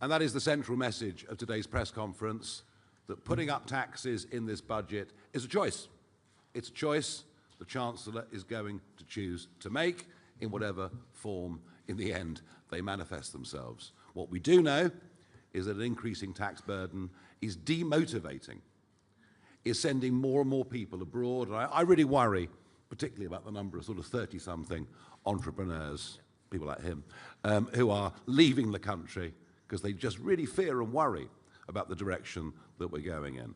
And that is the central message of today's press conference, that putting up taxes in this budget is a choice. It's a choice the Chancellor is going to choose to make in whatever form, in the end, they manifest themselves. What we do know is that an increasing tax burden is demotivating, is sending more and more people abroad. And I really worry, particularly about the number of sort of 30-something entrepreneurs, people like him, who are leaving the country because they just really fear and worry about the direction that we're going in.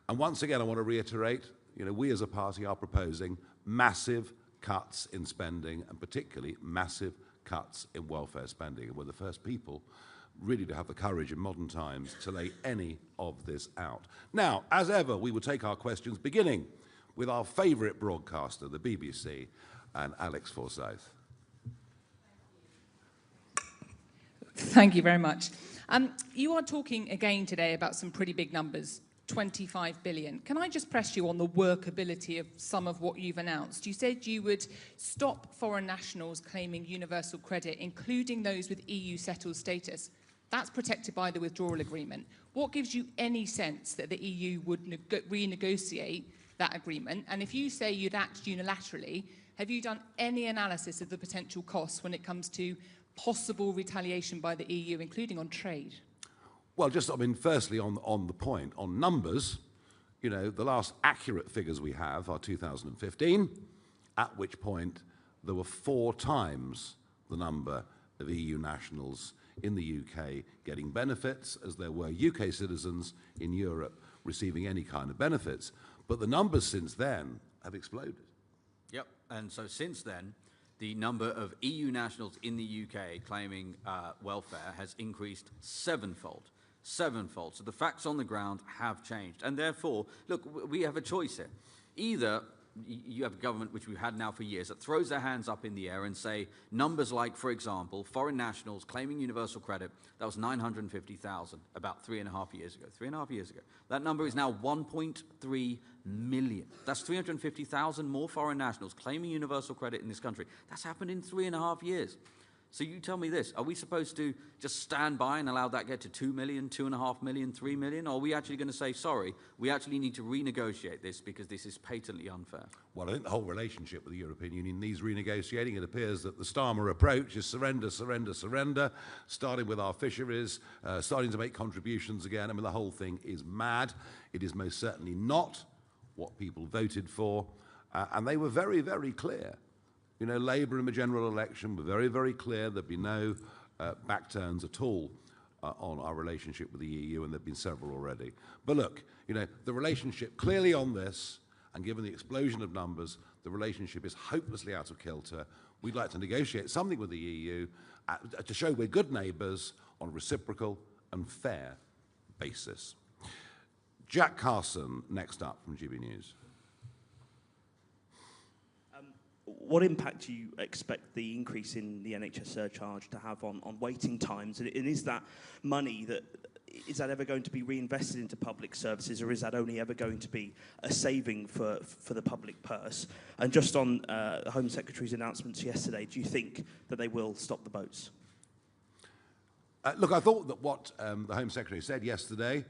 And once again, I want to reiterate, we as a party are proposing massive cuts in spending, and particularly massive cuts in welfare spending. And we're the first people really to have the courage in modern times to lay any of this out. Now, as ever, we will take our questions, beginning with our favourite broadcaster, the BBC, and Alex Forsyth. Thank you very much. You are talking again today about some pretty big numbers, 25 billion. Can I just press you on the workability of some of what you've announced? You said you would stop foreign nationals claiming universal credit, including those with EU settled status. That's protected by the withdrawal agreement. What gives you any sense that the EU would renegotiate that agreement? And if you say you'd act unilaterally, have you done any analysis of the potential costs when it comes to possible retaliation by the EU, including on trade? Well, firstly, on the point, on numbers, the last accurate figures we have are 2015, at which point there were 4 times the number of EU nationals in the UK getting benefits as there were UK citizens in Europe receiving any kind of benefits. But the numbers since then have exploded. Yep, and so since then, the number of EU nationals in the UK claiming welfare has increased sevenfold. Sevenfold. So the facts on the ground have changed. And therefore, look, we have a choice here. Either you have a government, which we've had now for years, that throws their hands up in the air and say numbers like, for example, foreign nationals claiming universal credit, that was 950,000 about 3.5 years ago. 3.5 years ago. That number is now 1.3 million. That's 350,000 more foreign nationals claiming universal credit in this country. That's happened in 3.5 years. So you tell me this, are we supposed to just stand by and allow that get to 2 million, 2.5 million, 3 million? Or are we actually going to say, sorry, we actually need to renegotiate this because this is patently unfair? Well, I think the whole relationship with the European Union needs renegotiating. It appears that the Starmer approach is surrender, surrender, surrender, starting with our fisheries, starting to make contributions again. I mean, the whole thing is mad. It is most certainly not what people voted for. And they were very, very clear. Labour in the general election were very, very clear there'd be no backturns at all on our relationship with the EU, and there've been several already. But look, the relationship clearly on this, and given the explosion of numbers, the relationship is hopelessly out of kilter. We'd like to negotiate something with the EU to show we're good neighbours on a reciprocal and fair basis. Jack Carson, next up from GB News. What impact do you expect the increase in the NHS surcharge to have on waiting times? And is that money is that ever going to be reinvested into public services, or is that only ever going to be a saving for the public purse? And just on the Home Secretary's announcements yesterday, do you think that they will stop the boats? Look, I thought that what the Home Secretary said yesterday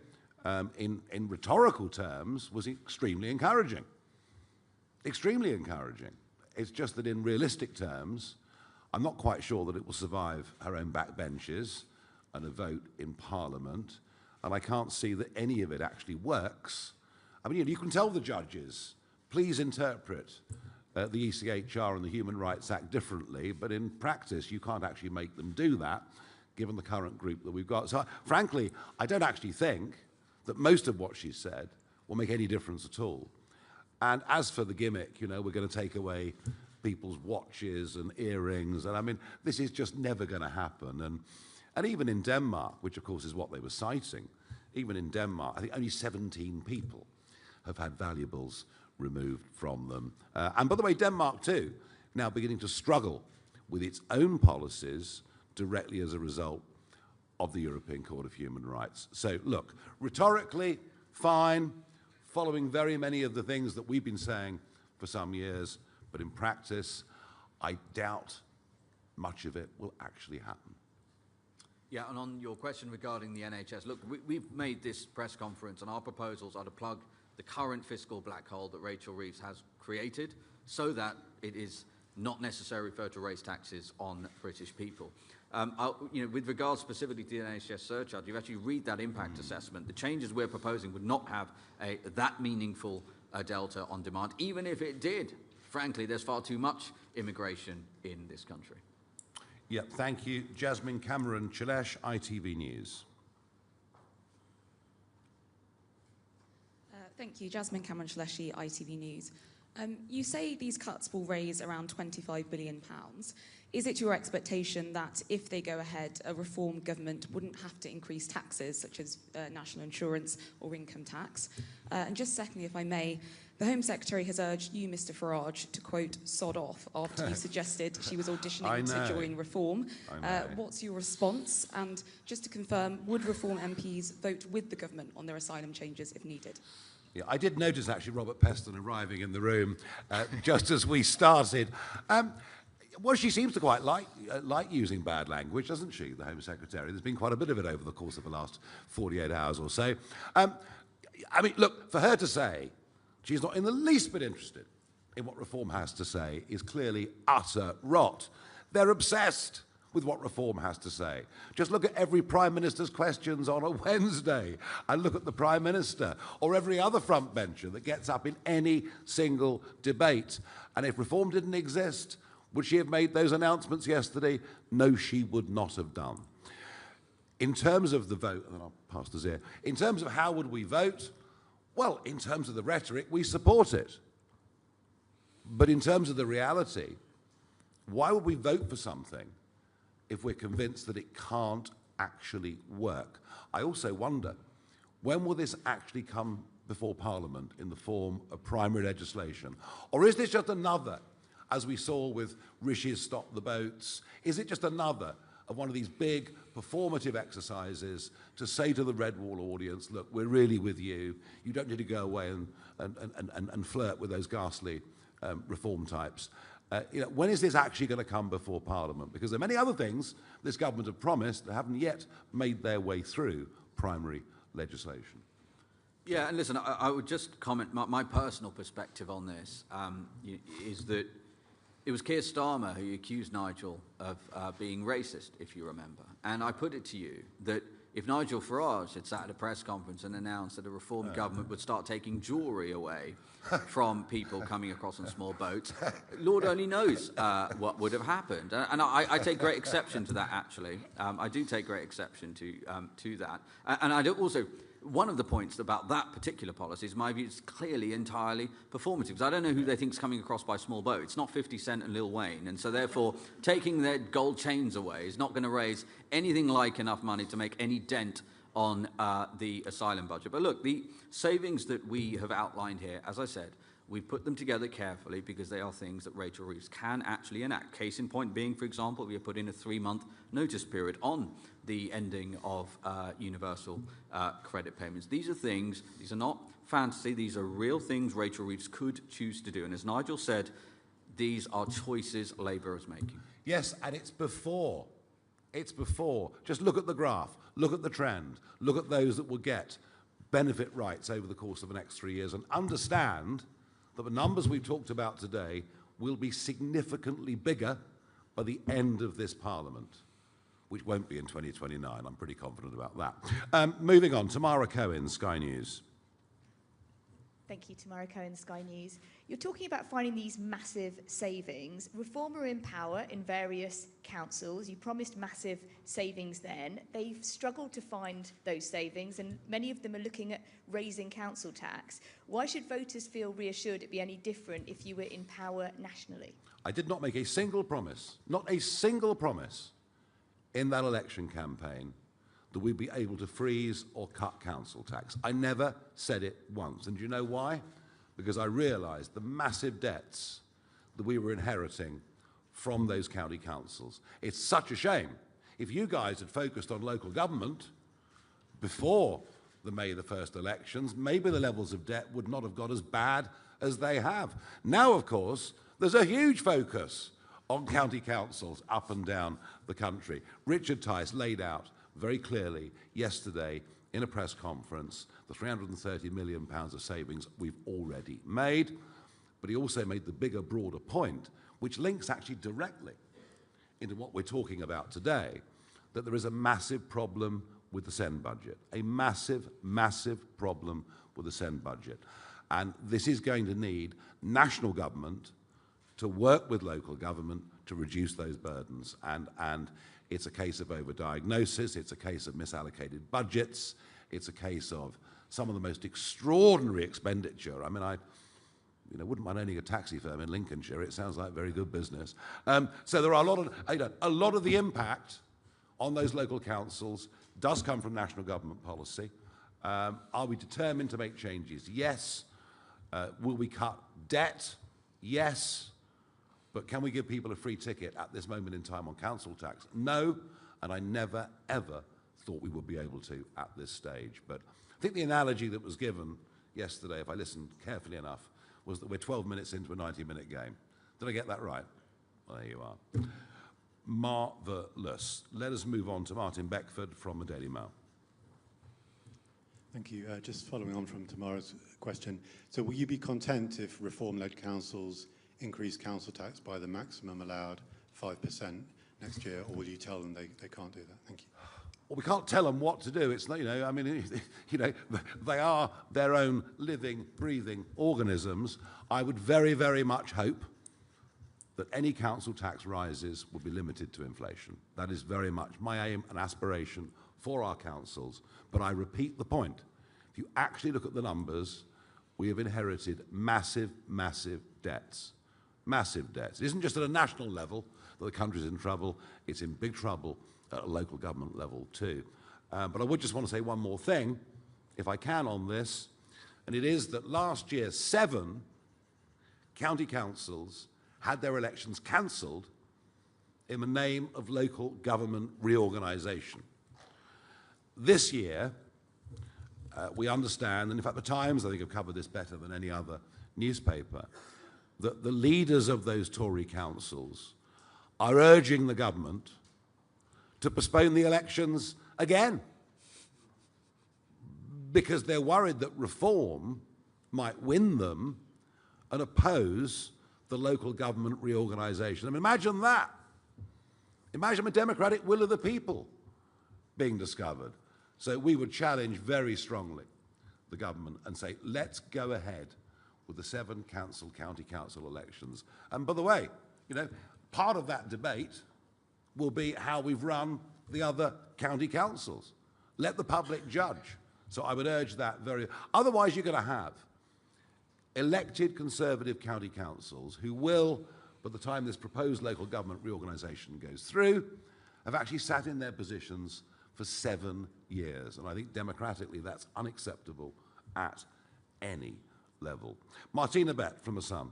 in rhetorical terms was extremely encouraging. Extremely encouraging. It's just that in realistic terms, I'm not quite sure that it will survive her own backbenches and a vote in Parliament, and I can't see that any of it actually works. I mean, you can tell the judges, please interpret the ECHR and the Human Rights Act differently, but in practice, you can't actually make them do that, given the current group that we've got. So, frankly, I don't actually think that most of what she said will make any difference at all. And as for the gimmick, we're going to take away people's watches and earrings, and I mean, this is just never going to happen. And even in Denmark, which of course is what they were citing, even in Denmark, I think only 17 people have had valuables removed from them. And by the way, Denmark too, now beginning to struggle with its own policies directly as a result of the European Court of Human Rights. So look, rhetorically, fine, following very many of the things that we've been saying for some years, but in practice, I doubt much of it will actually happen. Yeah, and on your question regarding the NHS, look, we've made this press conference, and our proposals are to plug the current fiscal black hole that Rachel Reeves has created so that it is not necessary for her to raise taxes on British people. With regards specifically to the NHS surcharge, you actually read that impact assessment. The changes we're proposing would not have that meaningful delta on demand. Even if it did, frankly, there's far too much immigration in this country. Yeah, thank you. Jasmine Cameron Chilesh, ITV News. Thank you. Jasmine Cameron Chileshi, ITV News. You say these cuts will raise around £25 billion. Is it your expectation that if they go ahead, a reform government wouldn't have to increase taxes such as national insurance or income tax? And just secondly, if I may, the Home Secretary has urged you, Mr Farage, to, quote, sod off after you suggested she was auditioning to join Reform. What's your response? And just to confirm, would Reform MPs vote with the government on their asylum changes if needed? Yeah, I did notice, actually, Robert Peston arriving in the room just as we started. Well, she seems to quite like using bad language, doesn't she, the Home Secretary? There's been quite a bit of it over the course of the last 48 hours or so. I mean, look, for her to say she's not in the least bit interested in what Reform has to say is clearly utter rot. They're obsessed with what Reform has to say. Just look at every Prime Minister's questions on a Wednesday and look at the Prime Minister or every other front bencher that gets up in any single debate. And if Reform didn't exist, would she have made those announcements yesterday? No, she would not have done. In terms of the vote, and then I'll pass to Zia, in terms of how would we vote, well, in terms of the rhetoric, we support it. But in terms of the reality, why would we vote for something if we're convinced that it can't actually work? I also wonder, when will this actually come before Parliament in the form of primary legislation? Or is this just another, as we saw with Rishi's Stop the Boats, is it just another of one of these big performative exercises to say to the Red Wall audience, look, we're really with you. You don't need to go away and flirt with those ghastly reform types. When is this actually going to come before Parliament? Because there are many other things this government have promised that haven't yet made their way through primary legislation. Yeah, and listen, I would just comment, my personal perspective on this is that it was Keir Starmer who accused Nigel of being racist, if you remember. And I put it to you that if Nigel Farage had sat at a press conference and announced that a reform government would start taking jewellery away from people coming across on small boats, Lord only knows what would have happened. And I take great exception to that, actually. I do take great exception to that. And I do also, one of the points about that particular policy is my view is clearly entirely performative, because I don't know who they think is coming across by small boat. It's not 50 Cent and Lil Wayne, and so therefore taking their gold chains away is not going to raise anything like enough money to make any dent on the asylum budget. But look, the savings that we have outlined here, as I said, we've put them together carefully because they are things that Rachel Reeves can actually enact. Case in point being, for example, we have put in a 3-month notice period on the ending of universal credit payments. These are things, these are not fantasy, these are real things Rachel Reeves could choose to do. And as Nigel said, these are choices Labour is making. Yes, and it's before. It's before. Just look at the graph, look at the trend, look at those that will get benefit rights over the course of the next 3 years, and understand that the numbers we've talked about today will be significantly bigger by the end of this Parliament, which won't be in 2029. I'm pretty confident about that. Moving on, Tamara Cohen, Sky News. Thank you, Tamara Cohen, Sky News. You're talking about finding these massive savings. Reform are in power in various councils. You promised massive savings then. They've struggled to find those savings, and many of them are looking at raising council tax. Why should voters feel reassured it'd be any different if you were in power nationally? I did not make a single promise, not a single promise, in that election campaign that we'd be able to freeze or cut council tax. I never said it once. And do you know why? Because I realised the massive debts that we were inheriting from those county councils. It's such a shame. If you guys had focused on local government before the May the 1st elections, maybe the levels of debt would not have got as bad as they have. Now, of course, there's a huge focus on county councils up and down the country. Richard Tice laid out very clearly yesterday in a press conference the £330 million of savings we've already made. But he also made the bigger, broader point, which links actually directly into what we're talking about today, that there is a massive problem with the SEND budget, a massive, massive problem with the SEND budget. And this is going to need national government to work with local government to reduce those burdens. And it's a case of overdiagnosis, it's a case of misallocated budgets, it's a case of some of the most extraordinary expenditure. I mean, I wouldn't mind owning a taxi firm in Lincolnshire. It sounds like very good business. So there are a lot of the impact on those local councils does come from national government policy. Are we determined to make changes? Yes. Will we cut debt? Yes. But can we give people a free ticket at this moment in time on council tax? No. And I never, ever thought we would be able to at this stage. But I think the analogy that was given yesterday, if I listened carefully enough, was that we're 12 minutes into a 90-minute game. Did I get that right? Well, there you are. Marvellous. Let us move on to Martin Beckford from the Daily Mail. Thank you. Just following on from Tamara's question. So will you be content if reform-led councils increase council tax by the maximum allowed 5% next year, or will you tell them they can't do that? Thank you. Well, we can't tell them what to do. It's not, I mean, they are their own living, breathing organisms. I would very, very much hope that any council tax rises will be limited to inflation. That is very much my aim and aspiration for our councils. But I repeat the point. If you actually look at the numbers, we have inherited massive, massive debts. Massive debts. It isn't just at a national level that the country's in trouble. It's in big trouble at a local government level too. But I would just want to say one more thing, if I can, on this, and it is that last year 7 county councils had their elections cancelled in the name of local government reorganisation. This year, we understand, and in fact the Times I think have covered this better than any other newspaper, that the leaders of those Tory councils are urging the government to postpone the elections again because they're worried that reform might win them and oppose the local government reorganisation. I mean, imagine that. Imagine a democratic will of the people being discovered. So we would challenge very strongly the government and say, let's go ahead with the 7 county council elections. And by the way, part of that debate will be how we've run the other county councils. Let the public judge. So I would urge that very... Otherwise, you're going to have elected Conservative county councils who will, by the time this proposed local government reorganisation goes through, have actually sat in their positions for 7 years. And I think democratically that's unacceptable at any level. Martina Bett from The Sun.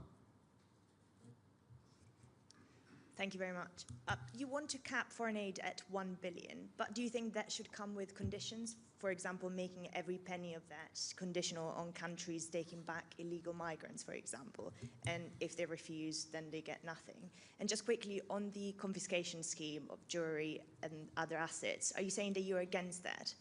Thank you very much. You want to cap foreign aid at 1 billion, but do you think that should come with conditions? For example, making every penny of that conditional on countries taking back illegal migrants, for example, and if they refuse, then they get nothing. And just quickly, on the confiscation scheme of jewellery and other assets, are you saying that you're against that?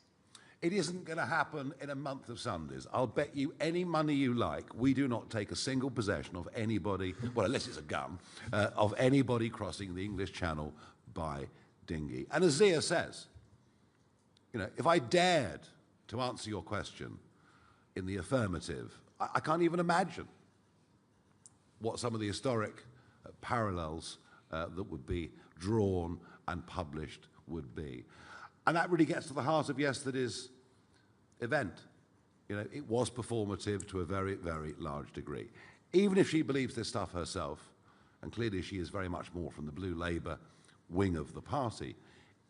It isn't going to happen in a month of Sundays. I'll bet you any money you like, we do not take a single possession of anybody, well, unless it's a gun, of anybody crossing the English Channel by dinghy. And as Zia says, if I dared to answer your question in the affirmative, I can't even imagine what some of the historic parallels that would be drawn and published would be. And that really gets to the heart of yesterday's event. It was performative to a very, very large degree. Even if she believes this stuff herself, and clearly she is very much more from the Blue Labour wing of the party,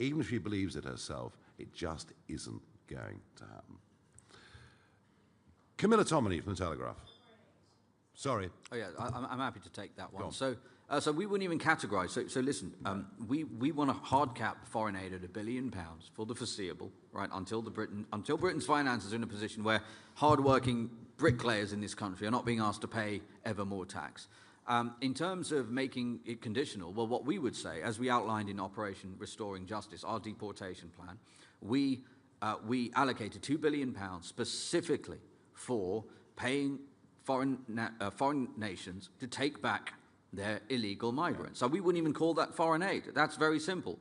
even if she believes it herself, it just isn't going to happen. Camilla Tominey from The Telegraph. Sorry. Oh yeah, I'm happy to take that one. So we wouldn't even categorise. So listen, we want a hard cap foreign aid at £1 billion for the foreseeable, right? Until Britain's finances are in a position where hard-working bricklayers in this country are not being asked to pay ever more tax. In terms of making it conditional, well, what we would say, as we outlined in Operation Restoring Justice, our deportation plan, we allocated £2 billion specifically for paying foreign nations to take back their illegal migrants. So we wouldn't even call that foreign aid. That's very simple.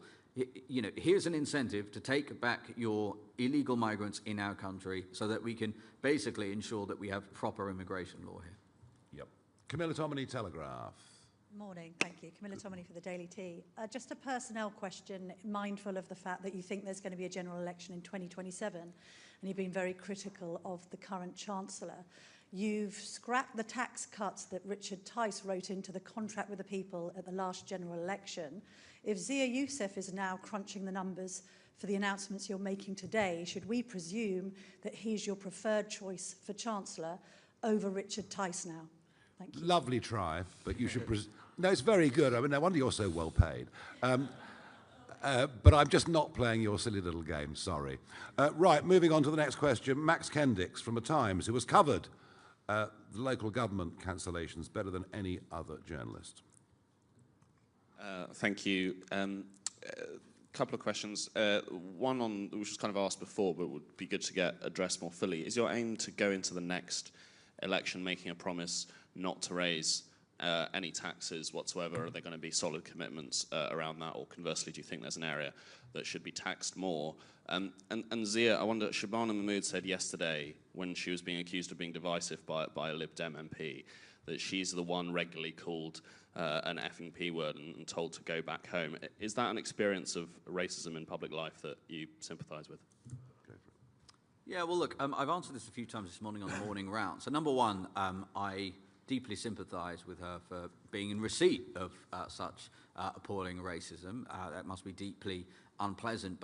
You know, here's an incentive to take back your illegal migrants in our country so that we can basically ensure that we have proper immigration law here. Yep. Camilla Tominey, Telegraph. Morning, thank you. Camilla Tominey for the Daily Tea. Just a personnel question, mindful of the fact that you think there's going to be a general election in 2027, and you've been very critical of the current Chancellor. You've scrapped the tax cuts that Richard Tice wrote into the contract with the people at the last general election. If Zia Yusuf is now crunching the numbers for the announcements you're making today, should we presume that he's your preferred choice for Chancellor over Richard Tice now? Thank you. Lovely try, but you should... No, it's very good. I mean, no wonder you're so well paid. But I'm just not playing your silly little game, sorry. Right, moving on to the next question. Max Kendix from The Times, who has covered the local government cancellations better than any other journalist. Thank you. Couple of questions. One on, which was kind of asked before, but would be good to get addressed more fully. Is your aim to go into the next election making a promise not to raise any taxes whatsoever? Are there going to be solid commitments around that, or conversely, do you think there's an area that should be taxed more? And Zia, I wonder, Shabana Mahmood said yesterday, when she was being accused of being divisive by a Lib Dem MP, that she's the one regularly called an effing P word and told to go back home. Is that an experience of racism in public life that you sympathise with? Yeah, well, look, I've answered this a few times this morning on the morning round. So number one, I deeply sympathise with her for being in receipt of such appalling racism. That must be deeply unpleasant.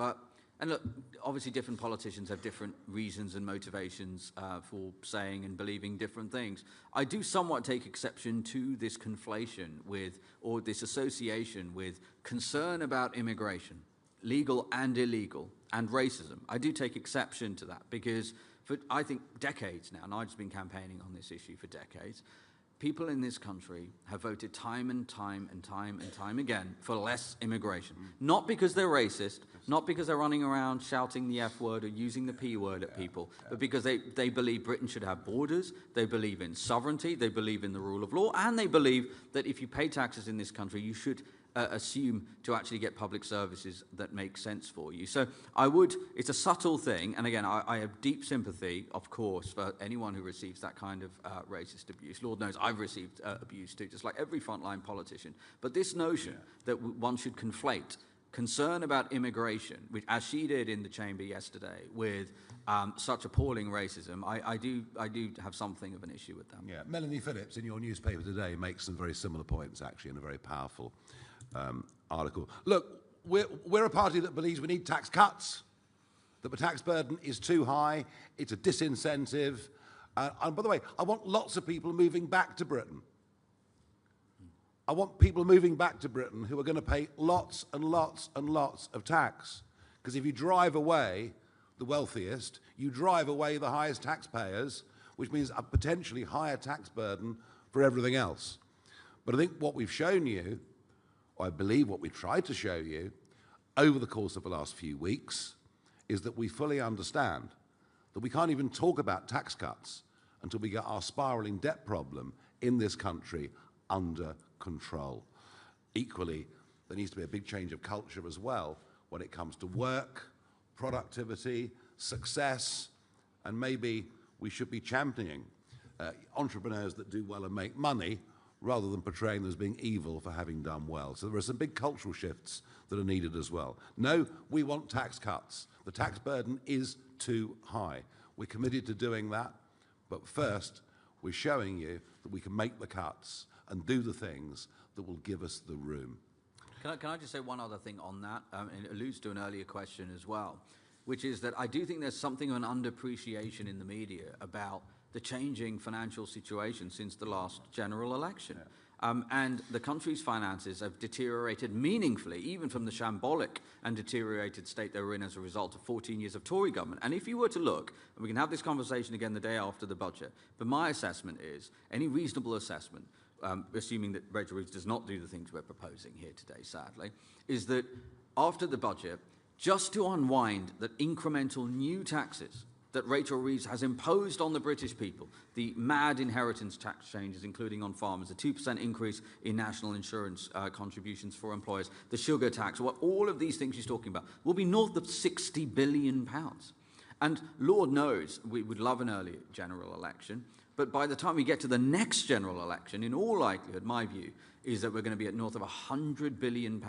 And look, obviously different politicians have different reasons and motivations for saying and believing different things. I do somewhat take exception to this conflation with, or this association with, concern about immigration, legal and illegal, and racism. I do take exception to that because for, I think, decades now, and I've just been campaigning on this issue for decades, people in this country have voted time and time and time and time again for less immigration. Not because they're racist, not because they're running around shouting the F word or using the P word at people, but because they believe Britain should have borders, they believe in sovereignty, they believe in the rule of law, and they believe that if you pay taxes in this country, you should assume to actually get public services that make sense for you. So I would, it's a subtle thing, and again, I have deep sympathy, of course, for anyone who receives that kind of racist abuse. Lord knows I've received abuse too, just like every frontline politician. But this notion that one should conflate concern about immigration, which, as she did in the chamber yesterday, with such appalling racism, I do have something of an issue with that. Yeah, Melanie Phillips in your newspaper today makes some very similar points, actually, in a very powerful article. Look, we're a party that believes we need tax cuts, that the tax burden is too high, it's a disincentive. And by the way, I want lots of people moving back to Britain. I want people moving back to Britain who are going to pay lots and lots and lots of tax. Because if you drive away the wealthiest, you drive away the highest taxpayers, which means a potentially higher tax burden for everything else. But I think what we've shown you, or I believe what we tried to show you over the course of the last few weeks, is that we fully understand that we can't even talk about tax cuts until we get our spiralling debt problem in this country under control. Equally, there needs to be a big change of culture as well when it comes to work, productivity, success, and maybe we should be championing entrepreneurs that do well and make money rather than portraying them as being evil for having done well. So there are some big cultural shifts that are needed as well. No, we want tax cuts. The tax burden is too high. We're committed to doing that, but first, we're showing you that we can make the cuts and do the things that will give us the room. Can I just say one other thing on that? And it alludes to an earlier question as well, which is that I do think there's something of an underappreciation in the media about the changing financial situation since the last general election. And the country's finances have deteriorated meaningfully, even from the shambolic and deteriorated state they were in as a result of 14 years of Tory government. And if you were to look, and we can have this conversation again the day after the budget, but my assessment is, any reasonable assessment, assuming that Rachel Reeves does not do the things we're proposing here today, sadly, is that after the budget, just to unwind that incremental new taxes that Rachel Reeves has imposed on the British people, the mad inheritance tax changes, including on farmers, the 2% increase in national insurance contributions for employers, the sugar tax, all of these things she's talking about, will be north of £60 billion. And Lord knows we would love an early general election, but by the time we get to the next general election, in all likelihood, my view, is that we're going to be at north of £100 billion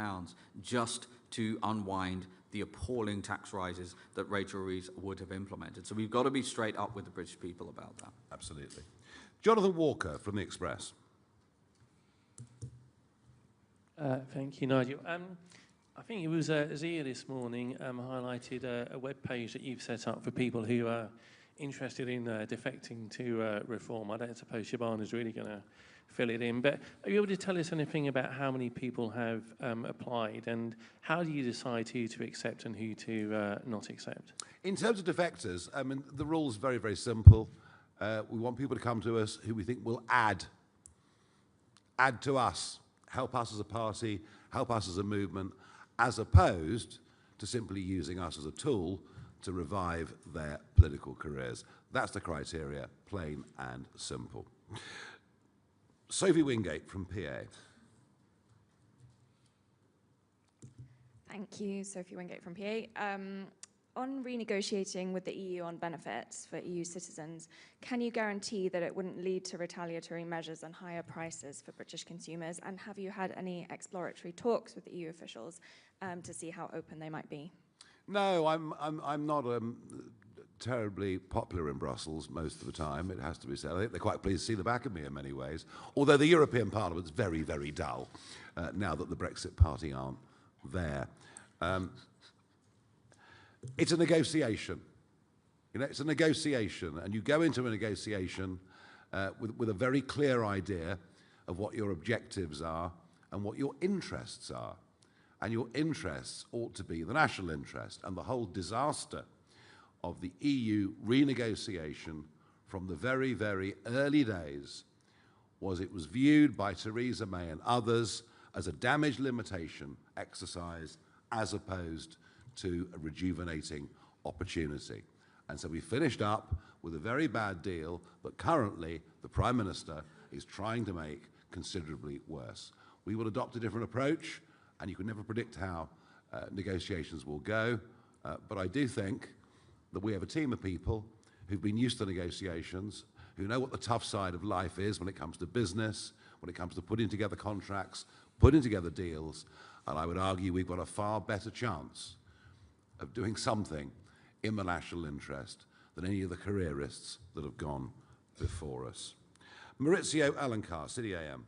just to unwind the appalling tax rises that Rachel Reeves would have implemented. So we've got to be straight up with the British people about that. Absolutely. Jonathan Walker from The Express. Thank you, Nigel. I think it was Zia this morning highlighted a web page that you've set up for people who are interested in defecting to reform. I don't suppose Shabana's really going to fill it in, but are you able to tell us anything about how many people have applied, and how do you decide who to accept and who to not accept? In terms of defectors, I mean, the rule's very, very simple. We want people to come to us who we think will add to us, help us as a party, help us as a movement, as opposed to simply using us as a tool to revive their political careers. That's the criteria, plain and simple. Sophie Wingate from PA. Thank you, Sophie Wingate from PA. On renegotiating with the EU on benefits for EU citizens, can you guarantee that it wouldn't lead to retaliatory measures and higher prices for British consumers? And have you had any exploratory talks with EU officials to see how open they might be? No, I'm not terribly popular in Brussels most of the time, it has to be said. I think they're quite pleased to see the back of me in many ways, although the European Parliament's very, very dull now that the Brexit Party aren't there. It's a negotiation. You know, it's a negotiation, and you go into a negotiation with a very clear idea of what your objectives are and what your interests are. And your interests ought to be the national interest, and the whole disaster of the EU renegotiation from the very, very early days was it was viewed by Theresa May and others as a damage limitation exercise as opposed to a rejuvenating opportunity. And so we finished up with a very bad deal that currently the Prime Minister is trying to make considerably worse. We will adopt a different approach, and you can never predict how negotiations will go, but I do think that we have a team of people who've been used to negotiations, who know what the tough side of life is when it comes to business, when it comes to putting together contracts, putting together deals, and I would argue we've got a far better chance of doing something in the national interest than any of the careerists that have gone before us. Maurizio Alencar, City AM.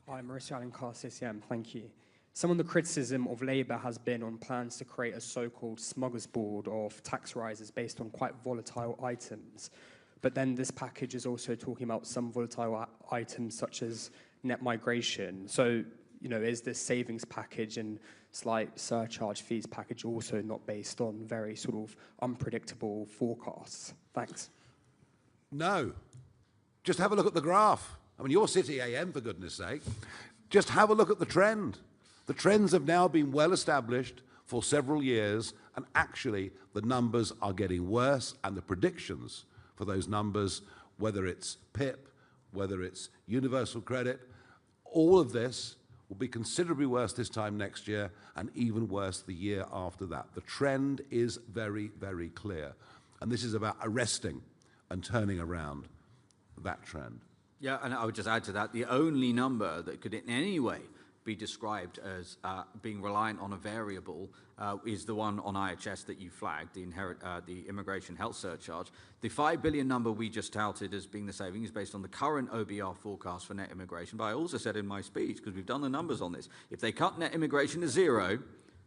Hi, Maurizio Alencar, City AM, thank you. Some of the criticism of Labour has been on plans to create a so-called smorgasbord of tax rises based on quite volatile items. But then this package is also talking about some volatile items such as net migration. So, you know, is this savings package and slight surcharge fees package also not based on very sort of unpredictable forecasts? Thanks. No. Just have a look at the graph. I mean, you're City AM, for goodness sake. Just have a look at the trend. The trends have now been well established for several years, and actually the numbers are getting worse, and the predictions for those numbers, whether it's PIP, whether it's universal credit, all of this will be considerably worse this time next year, and even worse the year after that. The trend is very, very clear, and this is about arresting and turning around that trend. Yeah, and I would just add to that, the only number that could in any way be described as being reliant on a variable is the one on IHS that you flagged, the immigration health surcharge. The 5 billion number we just touted as being the saving is based on the current OBR forecast for net immigration. But I also said in my speech, because we've done the numbers on this, if they cut net immigration to zero,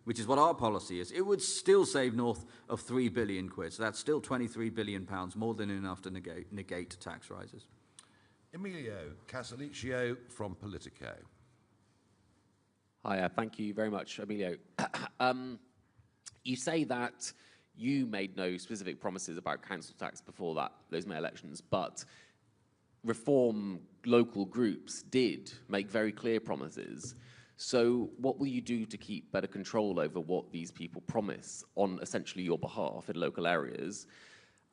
which is what our policy is, it would still save north of 3 billion quid. So that's still 23 billion pounds, more than enough to negate tax rises. Emilio Casaliccio from Politico. Hi, thank you very much, Emilio. You say that you made no specific promises about council tax before those May elections, but reform local groups did make very clear promises. So what will you do to keep better control over what these people promise on essentially your behalf in local areas?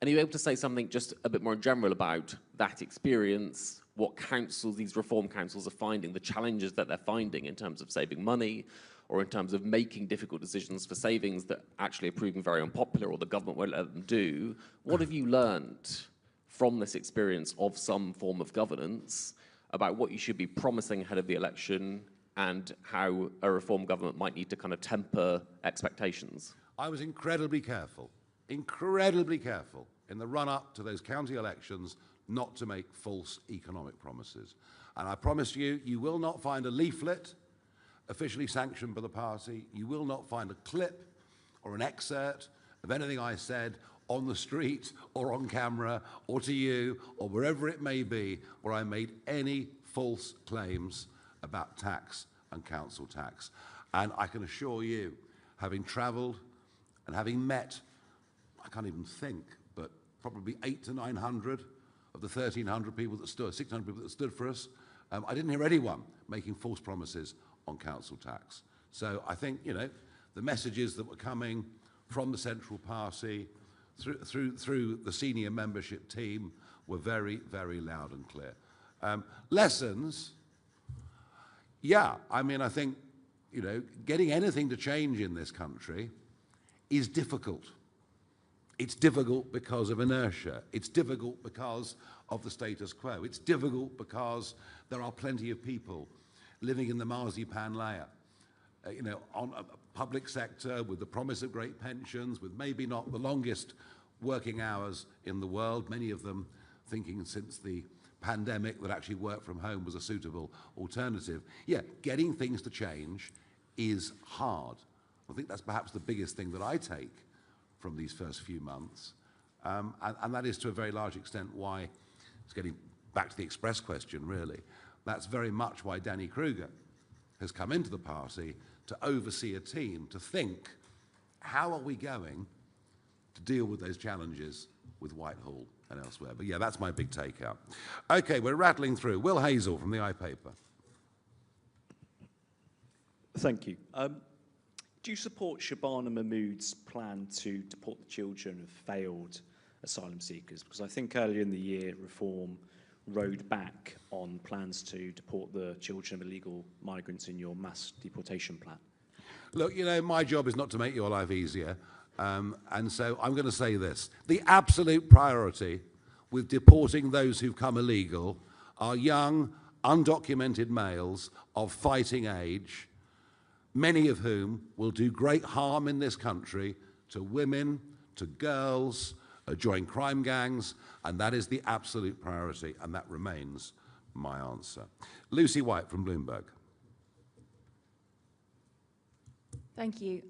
And are you able to say something just a bit more in general about that experience, what councils, these reform councils are finding, the challenges that they're finding in terms of saving money or in terms of making difficult decisions for savings that actually are proving very unpopular or the government won't let them do? What have you learned from this experience of some form of governance about what you should be promising ahead of the election and how a reform government might need to kind of temper expectations? I was incredibly careful in the run-up to those county elections not to make false economic promises. And I promise you, you will not find a leaflet officially sanctioned by the party. You will not find a clip or an excerpt of anything I said on the street or on camera or to you or wherever it may be where I made any false claims about tax and council tax. And I can assure you, having travelled and having met, I can't even think, but probably 800 to 900 of the 1,300 people that stood, 600 people that stood for us, I didn't hear anyone making false promises on council tax. So I think, you know, the messages that were coming from the central party through the senior membership team were very, very loud and clear. Lessons, yeah, I mean, I think, you know, getting anything to change in this country is difficult. It's difficult because of inertia. It's difficult because of the status quo. It's difficult because there are plenty of people living in the marzipan layer, you know, on a public sector with the promise of great pensions, with maybe not the longest working hours in the world, many of them thinking since the pandemic that actually work from home was a suitable alternative. Yeah, getting things to change is hard. I think that's perhaps the biggest thing that I take from these first few months. And that is to a very large extent why, it's getting back to the Express question really, that's very much why Danny Kruger has come into the party to oversee a team, to think, how are we going to deal with those challenges with Whitehall and elsewhere? But yeah, that's my big takeout. Okay, we're rattling through. Will Hazel from the iPaper. Thank you. Do you support Shabana Mahmood's plan to deport the children of failed asylum seekers? Because I think earlier in the year, Reform rode back on plans to deport the children of illegal migrants in your mass deportation plan. Look, you know, my job is not to make your life easier. And so I'm going to say this. The absolute priority with deporting those who've come illegal are young, undocumented males of fighting age, many of whom will do great harm in this country to women, to girls, join crime gangs, and that is the absolute priority, and that remains my answer. Lucy White from Bloomberg. Thank you.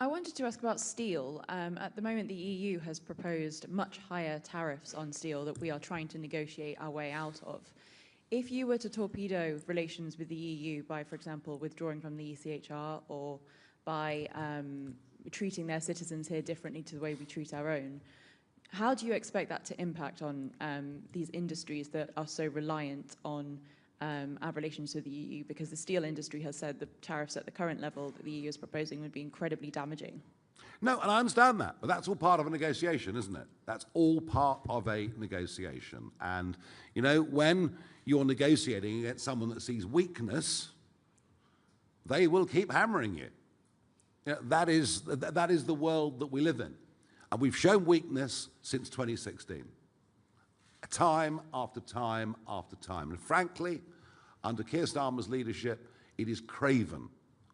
I wanted to ask about steel. At the moment, the EU has proposed much higher tariffs on steel that we are trying to negotiate our way out of. If you were to torpedo relations with the EU by, for example, withdrawing from the ECHR or by treating their citizens here differently to the way we treat our own, how do you expect that to impact on these industries that are so reliant on our relations with the EU? Because the steel industry has said the tariffs at the current level that the EU is proposing would be incredibly damaging. No, and I understand that, but that's all part of a negotiation, isn't it? That's all part of a negotiation. And, you know, when you're negotiating against someone that sees weakness, they will keep hammering you. You know, that is the world that we live in. And we've shown weakness since 2016. Time after time after time. And frankly, under Keir Starmer's leadership, it is craven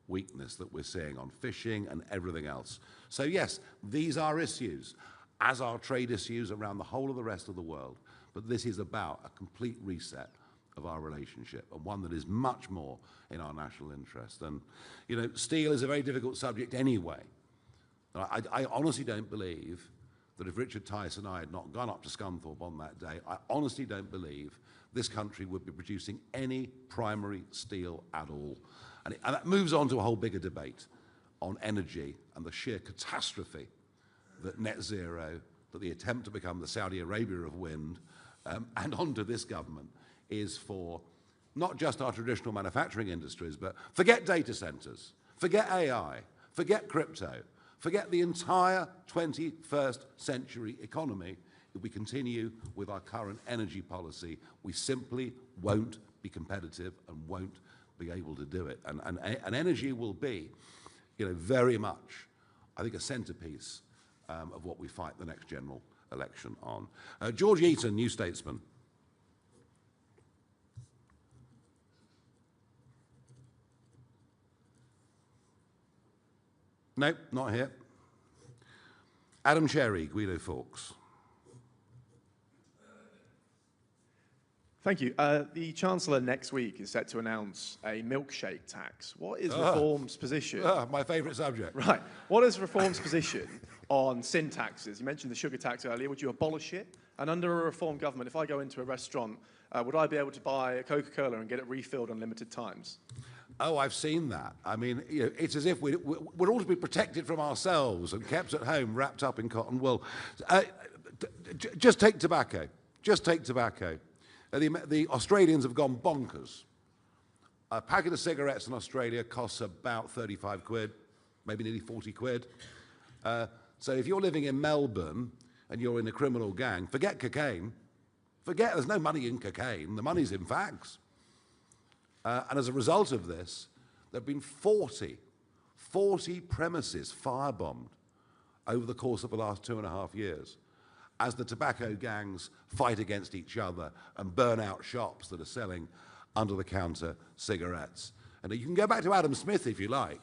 weakness that we're seeing on fishing and everything else. So yes, these are issues, as are trade issues around the whole of the rest of the world. But this is about a complete reset of our relationship, and one that is much more in our national interest. And, you know, steel is a very difficult subject anyway. I honestly don't believe that if Richard Tice and I had not gone up to Scunthorpe on that day, I honestly don't believe this country would be producing any primary steel at all. And that moves on to a whole bigger debate on energy and the sheer catastrophe that net zero, that the attempt to become the Saudi Arabia of wind, and onto this government, is for not just our traditional manufacturing industries, but forget data centers, forget AI, forget crypto, forget the entire 21st century economy. If we continue with our current energy policy, we simply won't be competitive and won't be able to do it. And energy will be, very much, I think, a centerpiece of what we fight the next general election on. George Eaton, New Statesman. Nope, not here. Adam Cherry, Guido Fawkes. Thank you. The Chancellor next week is set to announce a milkshake tax. What is Reform's position? My favourite subject. Right. What is Reform's position on sin taxes? You mentioned the sugar tax earlier. Would you abolish it? And under a Reform government, if I go into a restaurant, would I be able to buy a Coca-Cola and get it refilled unlimited times? Oh, I've seen that. I mean, it's as if we're all to be protected from ourselves and kept at home, wrapped up in cotton wool. Just take tobacco. Just take tobacco. The Australians have gone bonkers. A packet of cigarettes in Australia costs about 35 quid, maybe nearly 40 quid. So if you're living in Melbourne and you're in a criminal gang, forget cocaine. There's no money in cocaine. The money's in fags. And as a result of this, there have been 40 premises firebombed over the course of the last 2.5 years as the tobacco gangs fight against each other and burn out shops that are selling under-the-counter cigarettes. And you can go back to Adam Smith, if you like,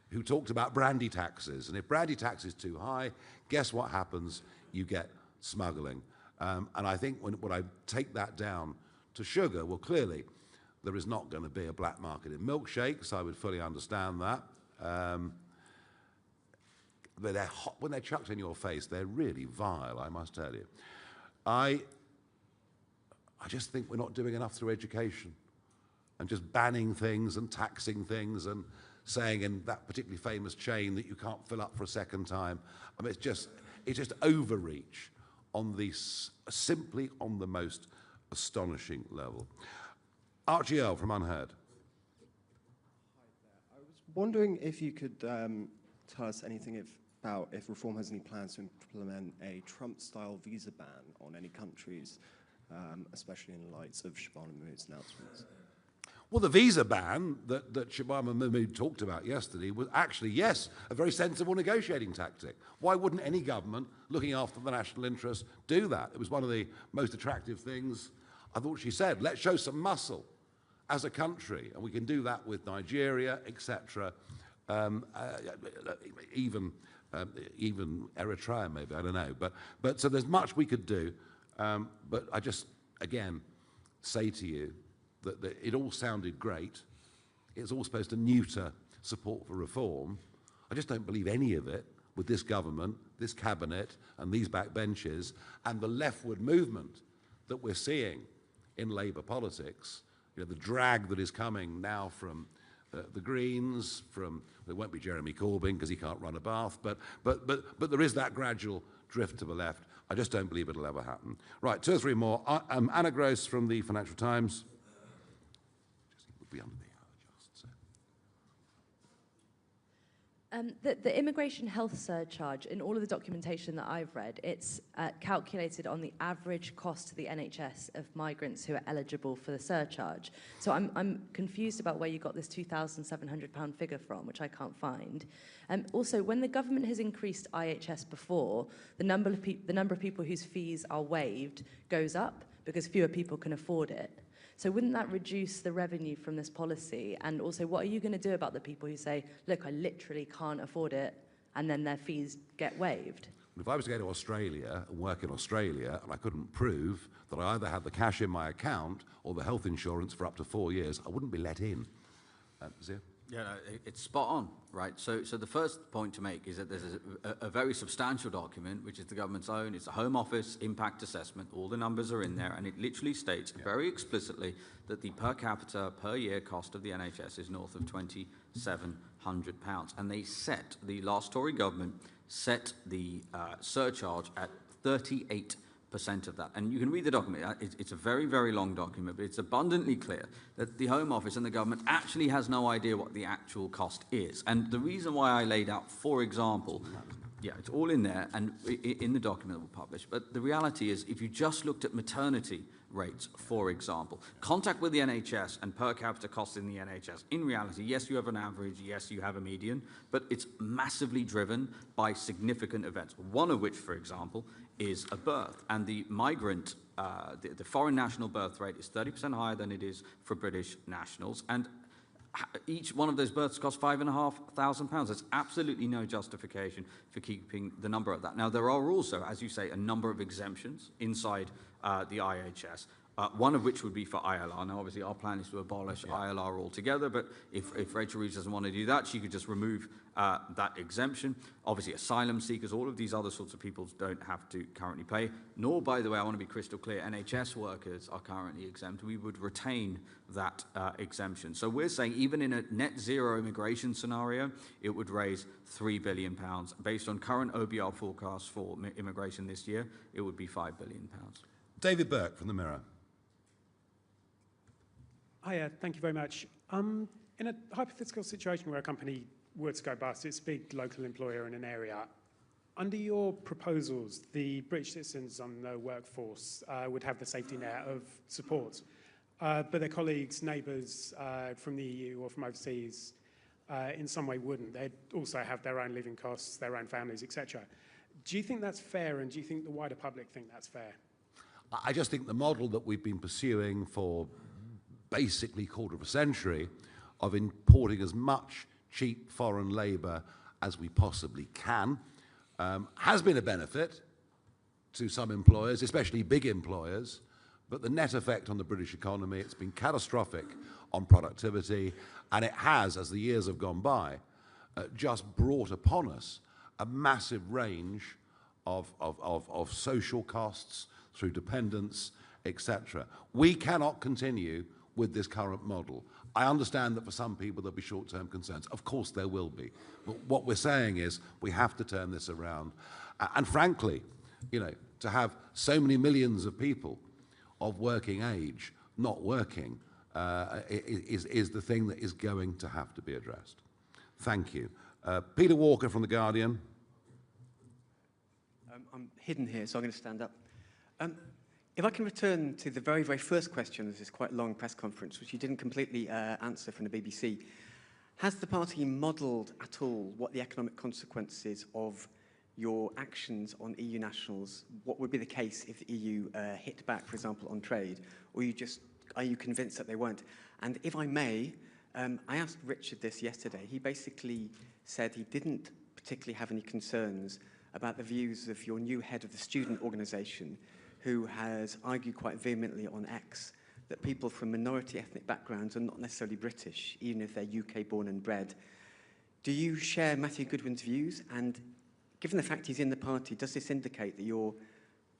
who talked about brandy taxes. And if brandy tax is too high, guess what happens? You get smuggling. And I think when I take that down to sugar, well, clearly, there is not going to be a black market in milkshakes. I would fully understand that. But they're hot. When they're chucked in your face, they're really vile, I must tell you. I just think we're not doing enough through education and just banning things and taxing things and saying in that particularly famous chain that you can't fill up for a second time. I mean, it's just overreach on simply on the most astonishing level. Archie Earl from Unheard. I was wondering if you could tell us anything about if Reform has any plans to implement a Trump-style visa ban on any countries, especially in light of Shabana Mahmood's announcements. Well, the visa ban that Shabana Mahmood talked about yesterday was actually, yes, a very sensible negotiating tactic. Why wouldn't any government looking after the national interest do that? It was one of the most attractive things I thought she said. Let's show some muscle as a country, and we can do that with Nigeria, etc. Even Eritrea, maybe, I don't know. But so there's much we could do. But I just, again, say to you that it all sounded great. It's all supposed to neuter support for reform. I just don't believe any of it with this government, this cabinet, and these backbenches, and the leftward movement that we're seeing in Labour politics. The drag that is coming now from the Greens, it won't be Jeremy Corbyn because he can't run a bath, but there is that gradual drift to the left. I just don't believe it'll ever happen. Right, 2 or 3 more. Anna Gross from the Financial Times. Would be under the The immigration health surcharge, in all of the documentation that I've read, it's calculated on the average cost to the NHS of migrants who are eligible for the surcharge. So I'm confused about where you got this £2,700 figure from, which I can't find. Also, when the government has increased IHS before, the number of people whose fees are waived goes up because fewer people can afford it. So wouldn't that reduce the revenue from this policy? And also, what are you going to do about the people who say, look, I literally can't afford it, and then their fees get waived? If I was to go to Australia and work in Australia and I couldn't prove that I either had the cash in my account or the health insurance for up to 4 years, I wouldn't be let in. Zia? Yeah, no, it's spot on, right? So the first point to make is that there's a very substantial document, which is the government's own. It's a Home Office impact assessment. All the numbers are in there, and it literally states very explicitly that the per capita, per year cost of the NHS is north of £2,700. And the last Tory government set the surcharge at £38 of that. And you can read the document. It's a very, very long document, but it's abundantly clear that the Home Office and the government actually has no idea what the actual cost is. And the reason why I laid out, for example, yeah, it's all in there and in the document that we'll publish. But the reality is, if you just looked at maternity rates, for example, contact with the NHS and per capita costs in the NHS, in reality, yes, you have an average, yes, you have a median, but it's massively driven by significant events, one of which, for example, is a birth. And the migrant, the foreign national birth rate is 30% higher than it is for British nationals. And each one of those births costs £5,500. There's absolutely no justification for keeping the number of that. Now, there are also, as you say, a number of exemptions inside the IHS. One of which would be for ILR. Now, obviously, our plan is to abolish ILR altogether, but if Rachel Reeves doesn't want to do that, she could just remove that exemption. Obviously, asylum seekers, all of these other sorts of people don't have to currently pay. Nor, by the way, I want to be crystal clear, NHS workers are currently exempt. We would retain that exemption. So we're saying even in a net zero immigration scenario, it would raise £3 billion. Based on current OBR forecasts for immigration this year, it would be £5 billion. David Burke from the Mirror. Hiya, thank you very much. In a hypothetical situation where a company were to go bust, it's a big local employer in an area, under your proposals, the British citizens on the workforce would have the safety net of support, but their colleagues, neighbours from the EU or from overseas in some way wouldn't. They'd also have their own living costs, their own families, etc. Do you think that's fair, and do you think the wider public think that's fair? I just think the model that we've been pursuing for basically a quarter of a century of importing as much cheap foreign labour as we possibly can has been a benefit to some employers, especially big employers, but the net effect on the British economy, it's been catastrophic on productivity, and it has, as the years have gone by, just brought upon us a massive range of social costs through dependence, etc. We cannot continue with this current model. I understand that for some people there'll be short-term concerns. Of course there will be. But what we're saying is we have to turn this around. And frankly, you know, to have so many millions of people of working age not working is the thing that is going to have to be addressed. Thank you. Peter Walker from The Guardian. I'm hidden here, so I'm going to stand up. If I can return to the very, very first question of this quite long press conference, which you didn't completely answer from the BBC, has the party modelled at all what the economic consequences of your actions on EU nationals, what would be the case if the EU hit back, for example, on trade, or are you convinced that they won't? And if I may, I asked Richard this yesterday. He basically said he didn't particularly have any concerns about the views of your new head of the student organisation, who has argued quite vehemently on X that people from minority ethnic backgrounds are not necessarily British, even if they're UK born and bred. Do you share Matthew Goodwin's views? And given the fact he's in the party, does this indicate that your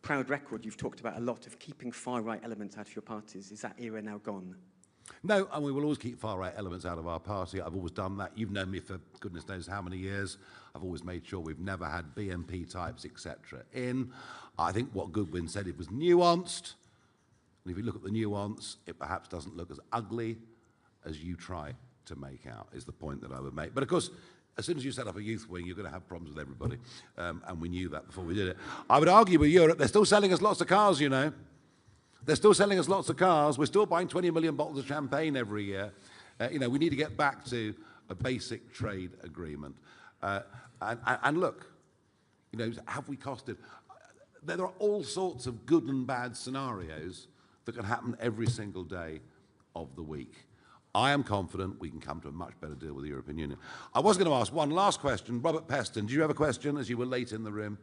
proud record you've talked about a lot of keeping far-right elements out of your parties, is that era now gone? No, and we will always keep far-right elements out of our party. I've always done that. You've known me for goodness knows how many years. I've always made sure we've never had BNP types, etc. in. I think what Goodwin said, it was nuanced. And if you look at the nuance, it perhaps doesn't look as ugly as you try to make out, is the point that I would make. But of course, as soon as you set up a youth wing, you're going to have problems with everybody. And we knew that before we did it. I would argue with Europe, they're still selling us lots of cars, you know. They're still selling us lots of cars. We're still buying 20 million bottles of champagne every year. You know, we need to get back to a basic trade agreement. And look, you know, have we costed? There are all sorts of good and bad scenarios that can happen every single day of the week. I am confident we can come to a much better deal with the European Union. I was going to ask one last question. Robert Peston, do you have a question as you were late in the room?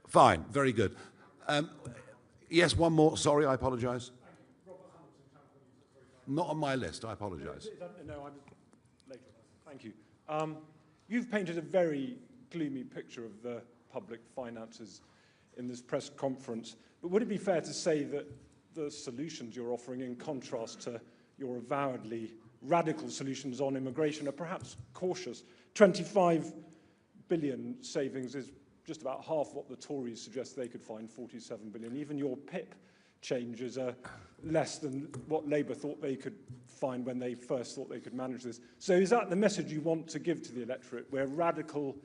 Fine, very good. Yes, one more. Sorry, I apologise. Not on my list, I apologise. No, I'm later. Thank you. You've painted a very gloomy picture of the public finances in this press conference, but would it be fair to say that the solutions you're offering, in contrast to your avowedly radical solutions on immigration, are perhaps cautious? 25 billion savings is just about half what the Tories suggest they could find, 47 billion. Even your PIP changes are less than what Labour thought they could find when they first thought they could manage this. So is that the message you want to give to the electorate? We're radical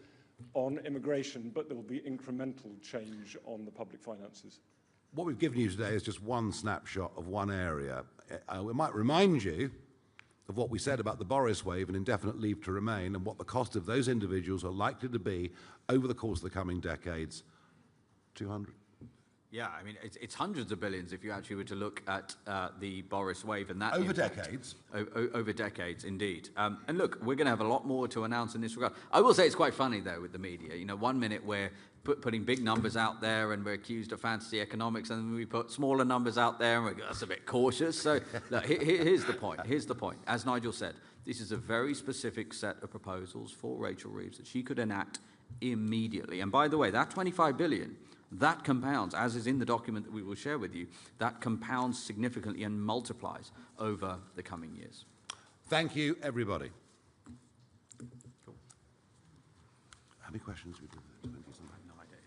on immigration, but there will be incremental change on the public finances. What we've given you today is just one snapshot of one area. We might remind you of what we said about the Boris wave and indefinite leave to remain and what the cost of those individuals are likely to be over the course of the coming decades. 200. Yeah, I mean, it's hundreds of billions if you actually were to look at the Boris wave and that Over impact. decades. Over decades, indeed. And look, we're going to have a lot more to announce in this regard. I will say it's quite funny, though, with the media. You know, 1 minute we're putting big numbers out there and we're accused of fantasy economics, and then we put smaller numbers out there and we go, that's a bit cautious. So look, here's the point. Here's the point. As Nigel said, this is a very specific set of proposals for Rachel Reeves that she could enact immediately. And by the way, that 25 billion, that compounds, as is in the document that we will share with you, that compounds significantly and multiplies over the coming years. Thank you, everybody. Cool. How many questions we did? 20 something? No idea.